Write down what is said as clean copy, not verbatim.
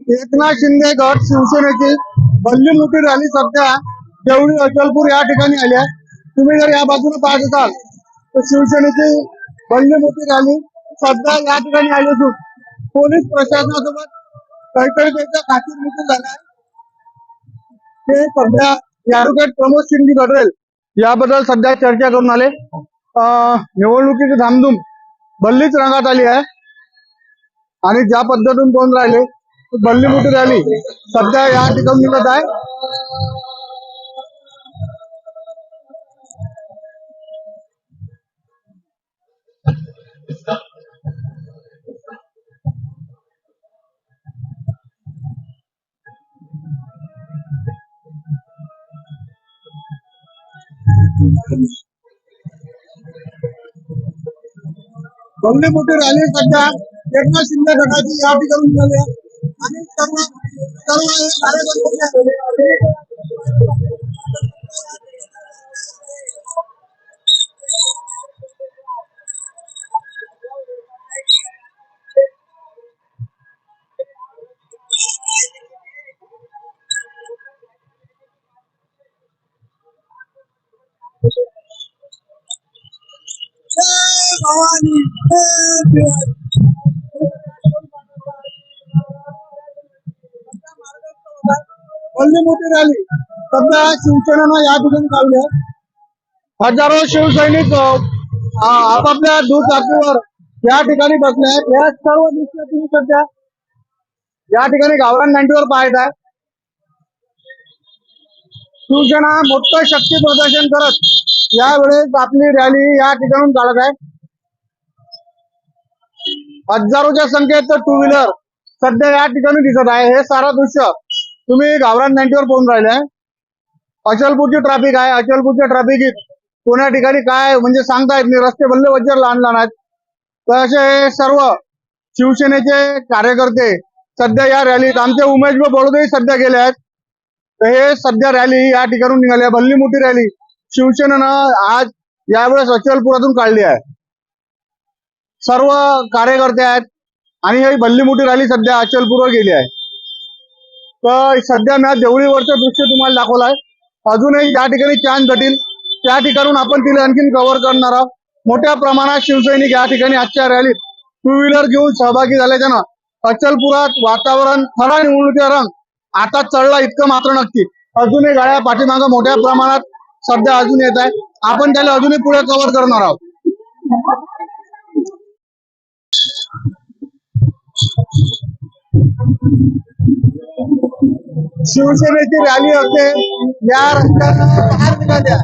एकनाथ शिंदे गट शिवसेनेची भल्ली मोठी रॅली सध्या देवळी अचलपूर या ठिकाणी आली आहे. तुम्ही जर या बाजूने पाहत असाल तर शिवसेनेची भल्ली मोठी रॅली सध्या या ठिकाणी आली असून पोलीस प्रशासनासोबत कैटरचा खाकीर मिटिंग झाला आहे. ते सध्या ऍडव्होकेट प्रमोद सिंग गडरेल याबद्दल सध्या चर्चा करून आले. निवडणुकीची धामधूम भल्लीच रंगात आली आहे आणि ज्या पद्धतीने कोण राहिले भल्ली मोठी रॅली सध्या या ठिकाणी निघत आहे. भल्ली मोठी रॅली सध्या एकनाथ शिंदे गटाची या ठिकाणी निघाली आहे आणि सर्व कार्यकर्ते भल्ली मोठी रॅली सध्या शिवसेनेनं या ठिकाणी काढली आहे. हजारो शिवसैनिक आपापल्या दुचाकीवर या ठिकाणी बसले आहेत. या सर्व दृश्य तुम्ही सध्या या ठिकाणी गावरान नाईन्टीवर पाहत आहे. शिवसेना मोठं शक्ती प्रदर्शन करत यावेळेस आपली रॅली या ठिकाणून काढत आहे. हजारोच्या संख्येत टू व्हीलर सध्या या ठिकाणी दिसत आहे. हे सारा दृश्य तुम्ही गावरान नाईन्टीवर पाहून राहिले आहे. अचलपूरची ट्रॅफिक आहे. अचलपूरच्या ट्रॅफिकीत कोण्या ठिकाणी काय म्हणजे सांगता येत नाही. रस्ते भल्ले वज्जर लहान लहान आहेत. तर असे सर्व शिवसेनेचे कार्यकर्ते सध्या या रॅलीत आमचे उमेश बडोदे सध्या गेले आहेत. तर हे सध्या रॅली या ठिकाणून निघाली आहे. भल्ली मोठी रॅली शिवसेनेनं आज यावेळेस अचलपुरातून काढली आहे. सर्व कार्यकर्ते आहेत आणि ही भल्ली मोठी रॅली सध्या अचलपूरवर गेली आहे. तर सध्या मी देवळीवरचं दृश्य तुम्हाला दाखवलं आहे. अजूनही या ठिकाणी चान्स घटील त्या ठिकाणून आपण तिला आणखीन कव्हर करणार आहोत. मोठ्या प्रमाणात शिवसैनिक या ठिकाणी आजच्या रॅलीत टू व्हीलर घेऊन सहभागी झाल्याच्यानं अचलपुरात वातावरण खरा निवडणुकीचा रंग आता चढला इतकं मात्र नक्की. अजूनही गाड्या पाठीमागं मोठ्या प्रमाणात सध्या अजून येत आहे. आपण त्याला अजूनही पुढे कव्हर करणार आहोत. शिवसेनेची रॅली असते या रस्त्यानं बाहेर निघाल्या.